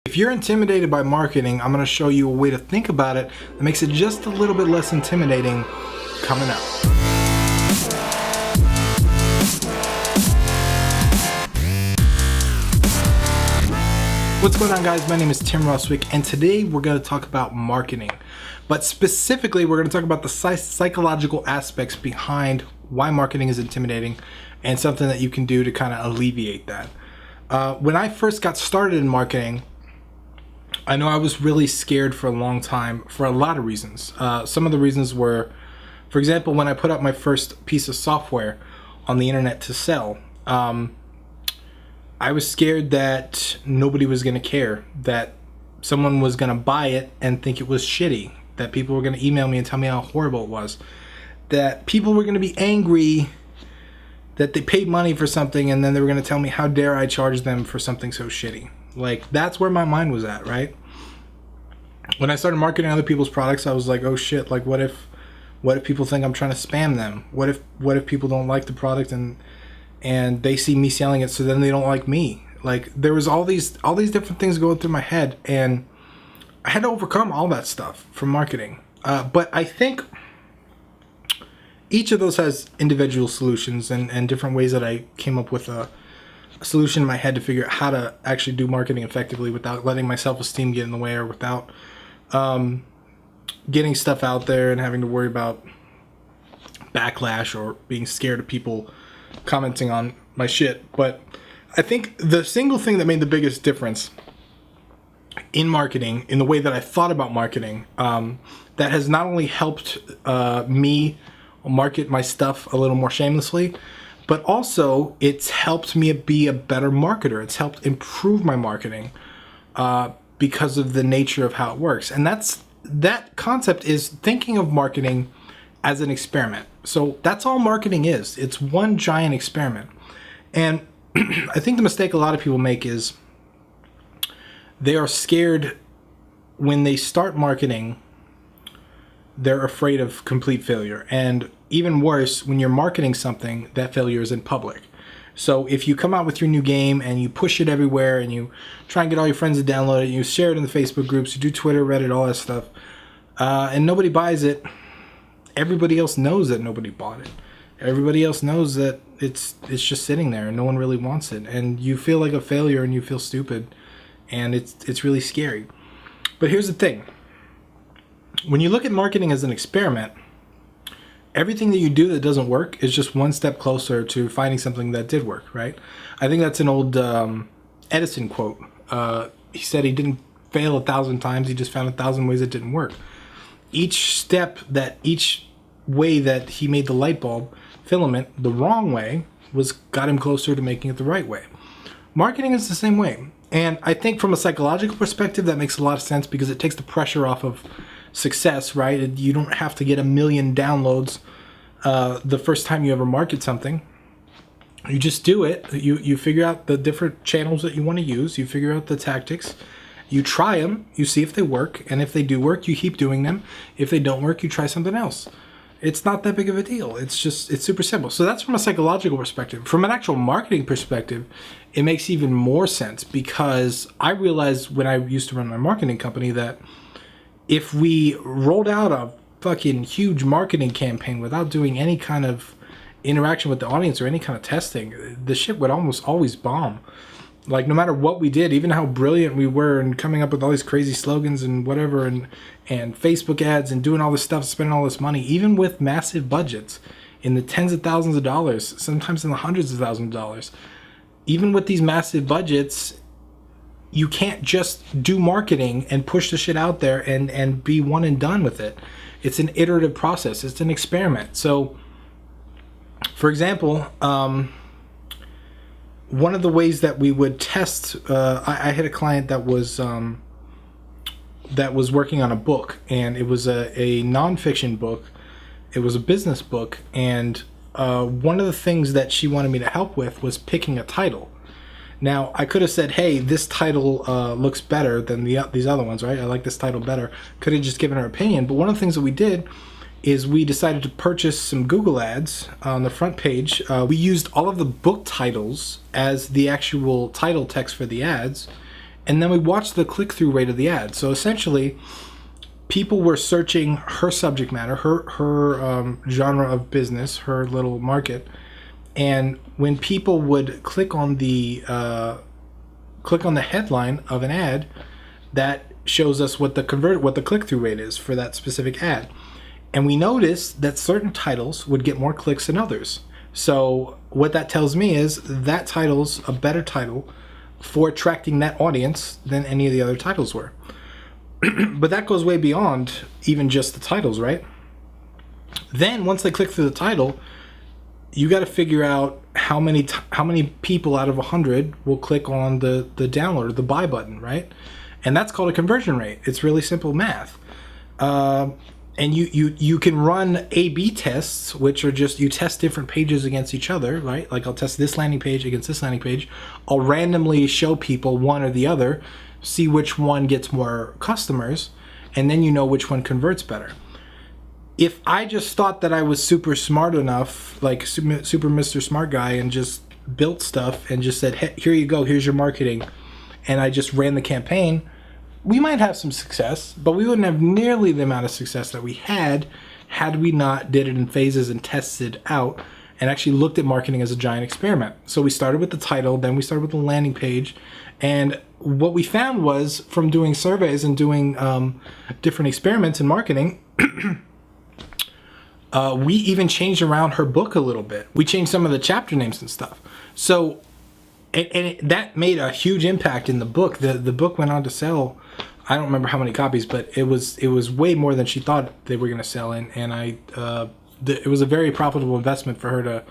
If you're intimidated by marketing, I'm going to show you a way to think about it that makes it just a little bit less intimidating coming up. What's going on, guys? My name is Tim Ruswick, and today we're going to talk about marketing. But specifically, we're going to talk about the psychological aspects behind why marketing is intimidating and something that you can do to kind of alleviate that. When I first got started in marketing, I know I was really scared for a long time for a lot of reasons. Some of the reasons were, for example, when I put up my first piece of software on the internet to sell, I was scared that nobody was going to care, that someone was going to buy it and think it was shitty, that people were going to email me and tell me how horrible it was, that people were going to be angry that they paid money for something and then they were going to tell me how dare I charge them for something so shitty. Like, that's where my mind was at, right? When I started marketing other people's products, I was like, oh shit, like what if people think I'm trying to spam them? What if people don't like the product and they see me selling it, so then they don't like me? Like, there was all these different things going through my head, and I had to overcome all that stuff from marketing. But I think each of those has individual solutions and different ways that I came up with a solution in my head to figure out how to actually do marketing effectively without letting my self-esteem get in the way, or without getting stuff out there and having to worry about backlash or being scared of people commenting on my shit. But I think the single thing that made the biggest difference in marketing, in the way that I thought about marketing, that has not only helped me market my stuff a little more shamelessly, but also it's helped me be a better marketer. It's helped improve my marketing because of the nature of how it works. And that concept is thinking of marketing as an experiment. So that's all marketing is. It's one giant experiment. And I think the mistake a lot of people make is they are scared when they start marketing. They're afraid of complete failure. And even worse, when you're marketing something, that failure is in public. So if you come out with your new game and you push it everywhere and you try and get all your friends to download it, you share it in the Facebook groups, you do Twitter, Reddit, all that stuff, and nobody buys it, everybody else knows that nobody bought it. Everybody else knows that it's just sitting there and no one really wants it. And you feel like a failure and you feel stupid, and it's really scary. But here's the thing. When you look at marketing as an experiment, everything that you do that doesn't work is just one step closer to finding something that did work, right? I think that's an old Edison quote. He said he didn't fail 1,000 times, he just found 1,000 ways it didn't work. Each way that he made the light bulb filament the wrong way got him closer to making it the right way. Marketing is the same way. And I think from a psychological perspective, that makes a lot of sense because it takes the pressure off of success, right? You don't have to get 1 million downloads the first time you ever market something. You just do it. You figure out the different channels that you want to use. You figure out the tactics. You try them. You see if they work. And if they do work, you keep doing them. If they don't work, you try something else. It's not that big of a deal. It's super simple. So that's from a psychological perspective. From an actual marketing perspective, it makes even more sense because I realized when I used to run my marketing company that if we rolled out a fucking huge marketing campaign without doing any kind of interaction with the audience or any kind of testing, the shit would almost always bomb. Like, no matter what we did, even how brilliant we were and coming up with all these crazy slogans and whatever, and Facebook ads and doing all this stuff, spending all this money, even with massive budgets in the tens of thousands of dollars, sometimes in the hundreds of thousands of dollars, even with these massive budgets, you can't just do marketing and push the shit out there and be one and done with it. It's an iterative process. It's an experiment. So, for example, one of the ways that we would test, I had a client that was working on a book, and it was a nonfiction book. It was a business book, and one of the things that she wanted me to help with was picking a title. Now, I could have said, hey, this title looks better than these other ones, right? I like this title better. Could have just given her opinion. But one of the things that we did is we decided to purchase some Google ads on the front page. We used all of the book titles as the actual title text for the ads. And then we watched the click-through rate of the ad. So essentially, people were searching her subject matter, her genre of business, her little market. And when people would click on the headline of an ad, that shows us what the click-through rate is for that specific ad. And we noticed that certain titles would get more clicks than others. So what that tells me is that title's a better title for attracting that audience than any of the other titles were. But that goes way beyond even just the titles, right? Then once they click through the title, you got to figure out how many people out of 100 will click on the download or the buy button, right? And that's called a conversion rate. It's really simple math. And you can run A/B tests, which are just you test different pages against each other, right? Like I'll test this landing page against this landing page. I'll randomly show people one or the other, see which one gets more customers, and then you know which one converts better. If I just thought that I was super smart enough, like super Mr. Smart Guy, and just built stuff and just said, hey, here you go, here's your marketing, and I just ran the campaign, we might have some success, but we wouldn't have nearly the amount of success that we had we not did it in phases and tested out and actually looked at marketing as a giant experiment. So we started with the title, then we started with the landing page, and what we found was from doing surveys and doing different experiments in marketing, we even changed around her book a little bit. We changed some of the chapter names and stuff. So, that made a huge impact in the book. The book went on to sell, I don't remember how many copies, but it was way more than she thought they were going to sell. And it was a very profitable investment for her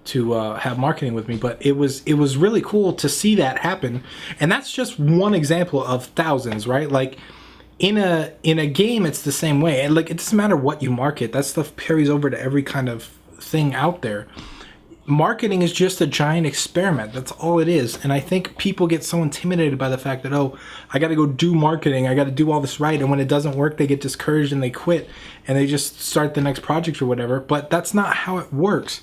to have marketing with me. But it was really cool to see that happen. And that's just one example of thousands, right? Like, in a game, it's the same way. And like, it doesn't matter what you market. That stuff carries over to every kind of thing out there. Marketing is just a giant experiment. That's all it is. And I think people get so intimidated by the fact that, oh, I got to go do marketing. I got to do all this right. And when it doesn't work, they get discouraged and they quit and they just start the next project or whatever. But that's not how it works.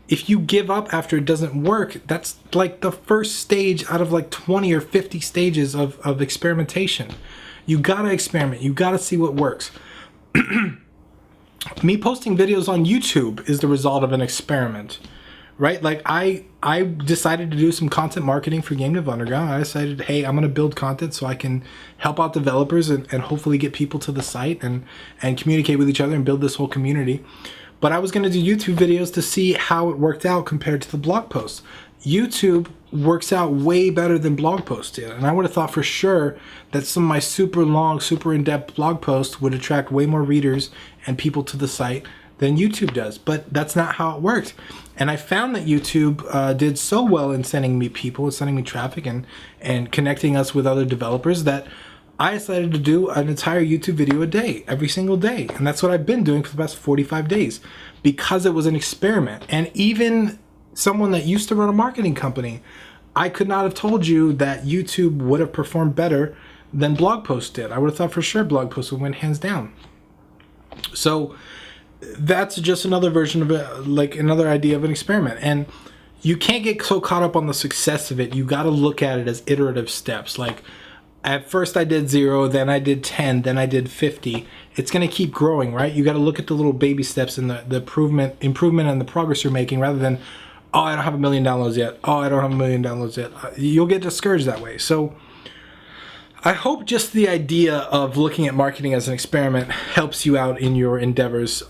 If you give up after it doesn't work, that's like the first stage out of like 20 or 50 stages of experimentation. You gotta experiment. You gotta see what works. Me posting videos on YouTube is the result of an experiment, right? Like I decided to do some content marketing for Game Dev Underground. I decided, hey, I'm gonna build content so I can help out developers and hopefully get people to the site and communicate with each other and build this whole community. But I was gonna do YouTube videos to see how it worked out compared to the blog posts. YouTube works out way better than blog posts did. And I would have thought for sure that some of my super long, super in-depth blog posts would attract way more readers and people to the site than YouTube does. But that's not how it worked. And I found that YouTube did so well in sending me people, and sending me traffic and connecting us with other developers that I decided to do an entire YouTube video a day, every single day. And that's what I've been doing for the past 45 days because it was an experiment. And even someone that used to run a marketing company, I could not have told you that YouTube would have performed better than blog posts did. I would have thought for sure blog posts would win hands down. So that's just another version of it, like another idea of an experiment. And you can't get so caught up on the success of it. You got to look at it as iterative steps. Like at first I did 0, then I did 10, then I did 50. It's going to keep growing, right? You got to look at the little baby steps and the improvement and the progress you're making rather than, oh, I don't have 1 million downloads yet. Oh, I don't have 1 million downloads yet. You'll get discouraged that way. So I hope just the idea of looking at marketing as an experiment helps you out in your endeavors.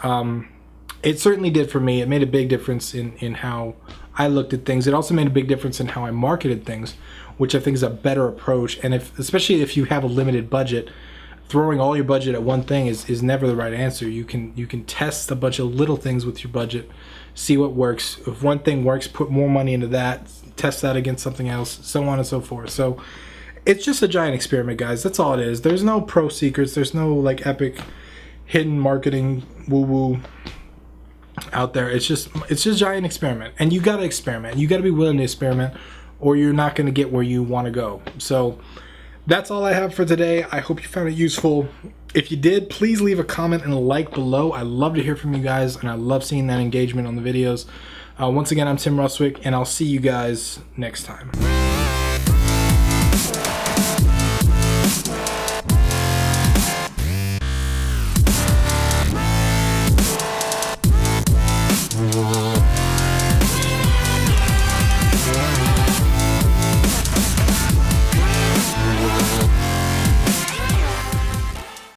It certainly did for me. It made a big difference in how I looked at things. It also made a big difference in how I marketed things, which I think is a better approach. And especially if you have a limited budget, throwing all your budget at one thing is never the right answer. You can test a bunch of little things with your budget, see what works. If one thing works, put more money into that, test that against something else, so on and so forth. So it's just a giant experiment, guys. That's all it is. There's no pro secrets. There's no like epic hidden marketing woo-woo out there. It's just a giant experiment. And you gotta experiment. You gotta be willing to experiment or you're not gonna get where you wanna go. So that's all I have for today. I hope you found it useful. If you did, please leave a comment and a like below. I love to hear from you guys, and I love seeing that engagement on the videos. Once again, I'm Tim Ruswick, and I'll see you guys next time.